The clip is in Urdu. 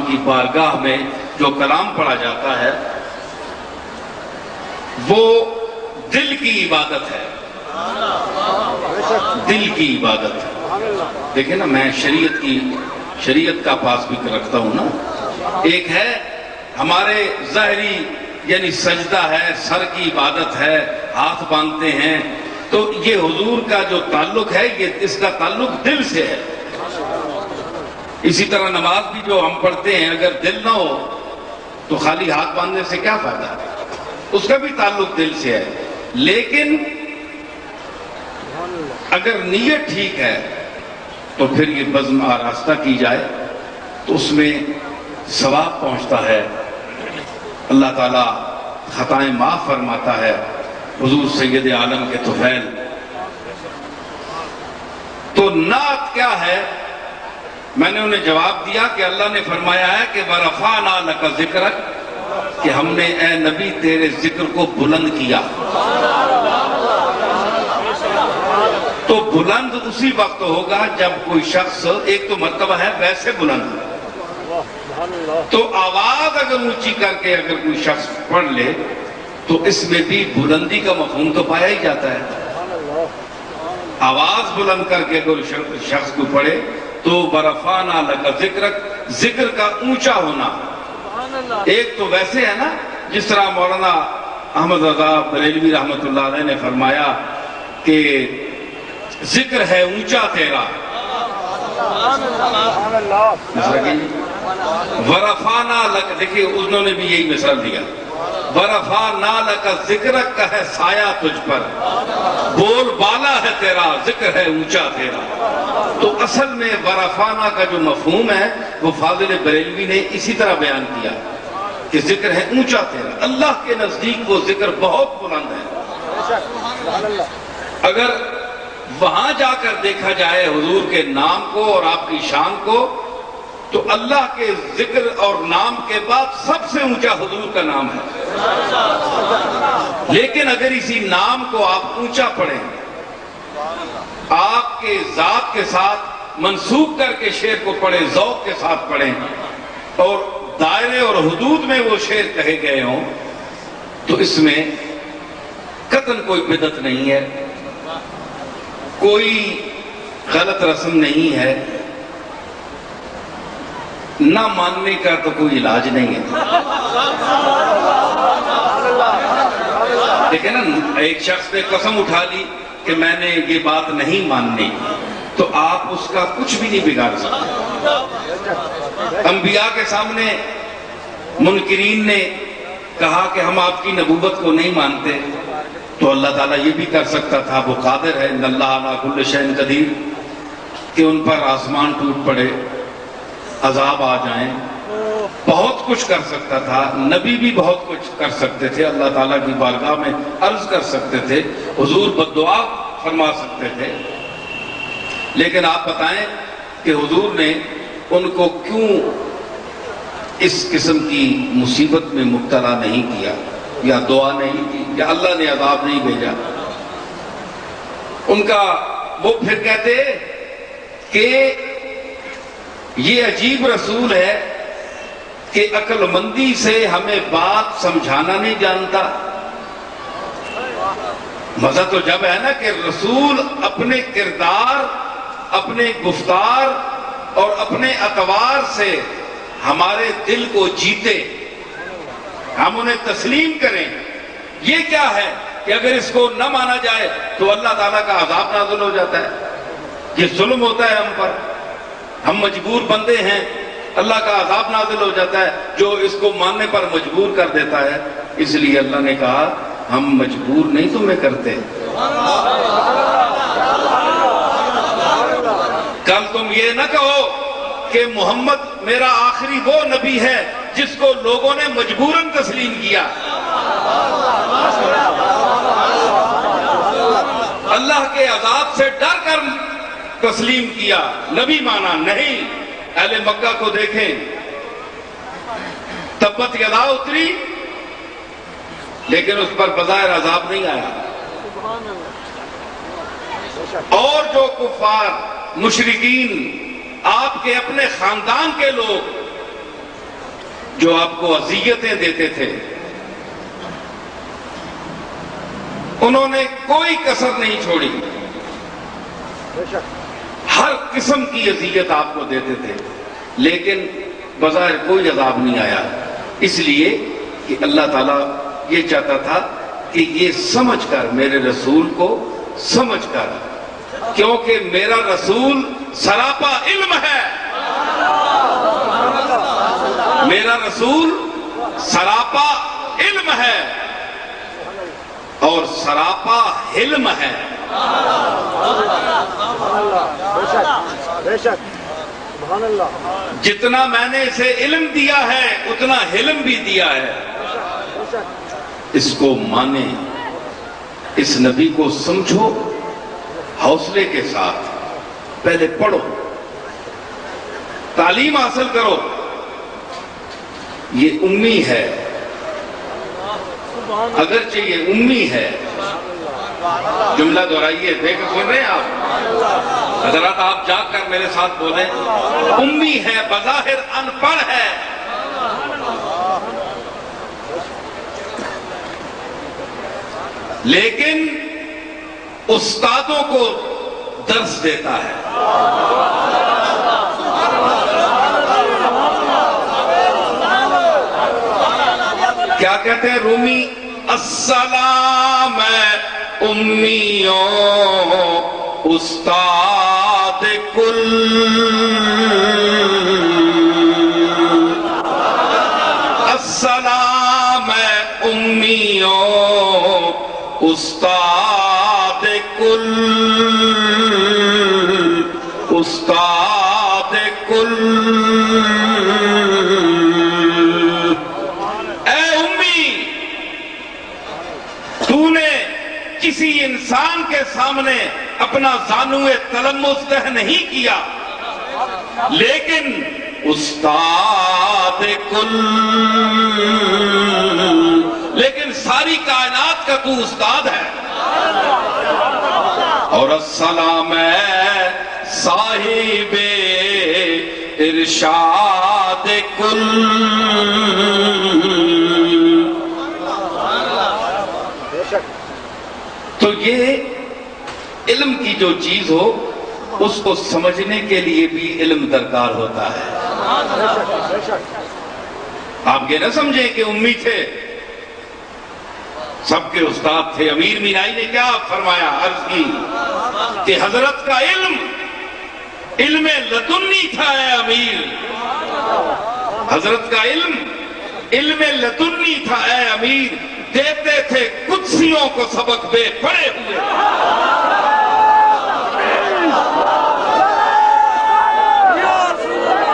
کی بارگاہ میں جو کلام پڑھا جاتا ہے وہ دل کی عبادت ہے، دل کی عبادت ہے۔ دیکھیں نا، میں شریعت کا پاس بھی رکھتا ہوں نا۔ ایک ہے ہمارے ظاہری یعنی سجدہ ہے، سر کی عبادت ہے، ہاتھ باندھتے ہیں، تو یہ حضور کا جو تعلق ہے اس کا تعلق دل سے ہے۔ اسی طرح نماز بھی جو ہم پڑھتے ہیں، اگر دل نہ ہو تو خالی ہاتھ باندھنے سے کیا فائدہ ہے؟ اس کا بھی تعلق دل سے ہے۔ لیکن اگر نیت ٹھیک ہے تو پھر یہ بزم آراستہ کی جائے تو اس میں ثواب پہنچتا ہے، اللہ تعالیٰ خطائیں معاف فرماتا ہے۔ حضور سید عالم کے طفیل۔ تو نعت کیا ہے؟ میں نے انہیں جواب دیا کہ اللہ نے فرمایا ہے کہ وَرَفَعْنَا لَكَ ذِكْرَكَ، کہ ہم نے اے نبی تیرے ذکر کو بلند کیا۔ تو بلند اسی وقت ہوگا جب کوئی شخص، ایک تو مرتبہ ہے ویسے بلند، تو آواز اگر اونچی کر کے اگر کوئی شخص پڑھ لے تو اس میں بھی بلندی کا مفہوم تو پایا ہی جاتا ہے۔ آواز بلند کر کے اگر شخص کو پڑھے تو وَرَفَعْنَا لَكَ ذِكْرَكَ، ذکر کا اونچا ہونا۔ ایک تو ویسے ہے نا، جس طرح مولانا احمد رضا بریلوی رحمت اللہ علیہ نے فرمایا کہ ذکر ہے اونچا تیرا، وَرَفَعْنَا لَكَ، دیکھئے انہوں نے بھی یہی مثال دیا، وَرَفَعْنَا لَكَ ذِكْرَكَ کا ہے سایہ تجھ پر، بول بالا ہے تیرا، ذکر ہے اونچا تیرا۔ تو اصل میں وَرَفَعْنَا کا جو مفہوم ہے وہ فاضل بریلوی نے اسی طرح بیان کیا کہ ذکر ہے اونچا تیرا۔ اللہ کے نزدیک وہ ذکر بہت بلند ہے۔ اگر وہاں جا کر دیکھا جائے حضور کے نام کو اور آپ کی شان کو، تو اللہ کے ذکر اور نام کے بعد سب سے اونچا حضور کا نام ہے۔ لیکن اگر اسی نام کو آپ اونچا پڑھیں، آپ کے ذات کے ساتھ منسوب کر کے شعر کو پڑھیں، ذوق کے ساتھ پڑھیں، اور دائرے اور حدود میں وہ شعر کہے گئے ہوں، تو اس میں قطعاً کوئی بدعت نہیں ہے، کوئی غلط رسم نہیں ہے، نہ ماننے کا تو کوئی علاج نہیں ہے۔ دیکھیں نا، ایک شخص نے قسم اٹھا لی کہ میں نے یہ بات نہیں ماننی، تو آپ اس کا کچھ بھی نہیں بگاڑ سکتے۔ انبیاء کے سامنے منکرین نے کہا کہ ہم آپ کی نبوت کو نہیں مانتے، تو اللہ تعالیٰ یہ بھی کر سکتا تھا، وہ قادر ہے، ان اللہ علی کل شیء قدیر، کہ ان پر آسمان ٹوٹ پڑے، عذاب آ جائیں، بہت کچھ کر سکتا تھا۔ نبی بھی بہت کچھ کر سکتے تھے، اللہ تعالیٰ کی بارگاہ میں عرض کر سکتے تھے، حضور بددعا فرما سکتے تھے، لیکن آپ بتائیں کہ حضور نے ان کو کیوں اس قسم کی مصیبت میں مبتلا نہیں کیا، یا دعا نہیں کی، یا اللہ نے عذاب نہیں بھیجا؟ ان کا وہ پھر کہتے کہ یہ عجیب رسول ہے کہ عقل مندی سے ہمیں بات سمجھانا نہیں جانتا۔ مزہ تو جب ہے نا کہ رسول اپنے کردار، اپنے گفتار اور اپنے اطوار سے ہمارے دل کو جیتے، ہم انہیں تسلیم کریں۔ یہ کیا ہے کہ اگر اس کو نہ مانا جائے تو اللہ تعالیٰ کا عذاب نازل ہو جاتا ہے، یہ ظلم ہوتا ہے ہم پر، ہم مجبور بندے ہیں، اللہ کا عذاب نازل ہو جاتا ہے جو اس کو ماننے پر مجبور کر دیتا ہے۔ اس لیے اللہ نے کہا ہم مجبور نہیں تمہیں کرتے، کل تم یہ نہ کہو کہ محمد میرا آخری وہ نبی ہے جس کو لوگوں نے مجبوراً تسلیم کیا۔ اللہ کے عذاب سے ڈر کر تسلیم کیا، نبی مانا نہیں۔ اہل مکہ کو دیکھیں، تبت یدا اتری لیکن اس پر بظاہر عذاب نہیں آیا، اور جو کفار مشرکین آپ کے اپنے خاندان کے لوگ جو آپ کو اذیتیں دیتے تھے، انہوں نے کوئی کسر نہیں چھوڑی، ہر قسم کی اذیت آپ کو دیتے تھے، لیکن بظاہر کوئی عذاب نہیں آیا، اس لیے کہ اللہ تعالیٰ یہ چاہتا تھا کہ یہ سمجھ کر، میرے رسول کو سمجھ کر، کیونکہ میرا رسول سراپا علم ہے، میرا رسول سراپا علم ہے اور سراپا حلم ہے۔ جتنا میں نے اسے علم دیا ہے اتنا حلم بھی دیا ہے، اس کو مانے، اس نبی کو سمجھو، حوصلے کے ساتھ پہلے پڑھو، تعلیم حاصل کرو۔ یہ امی ہے، اگرچہ یہ امی ہے، جملہ دہرائیے، دیکھ سن رہے ہیں آپ حضرات، آپ جاگ کر میرے ساتھ بولیں، امی ہے، بظاہر ان پڑھ ہے، لیکن استادوں کو درس دیتا ہے۔ کیا کہتے ہیں رومی؟ السلام امیوں استاد کل، السلام امیوں استاد کل، استاد کل۔ اے امی، تو نے کسی انسان کے سامنے اپنا زانوِ تلمس دہ نہیں کیا، لیکن استاد کل، لیکن ساری کائنات کا تو استاد ہے۔ اور السلام صاحب ارشاد کل، تو یہ علم کی جو چیز ہو اس کو سمجھنے کے لیے بھی علم درکار ہوتا ہے۔ آپ یہ نہ سمجھیں کہ امی تھے، سب کے استاد تھے۔ امیر مینائی نے کیا فرمایا، عرض کی کہ حضرت کا علم لدنی تھا اے امیر، حضرت کا علم لدنی تھا اے امیر، دیتے تھے قدسیوں کو سبق بے پڑے ہوئے۔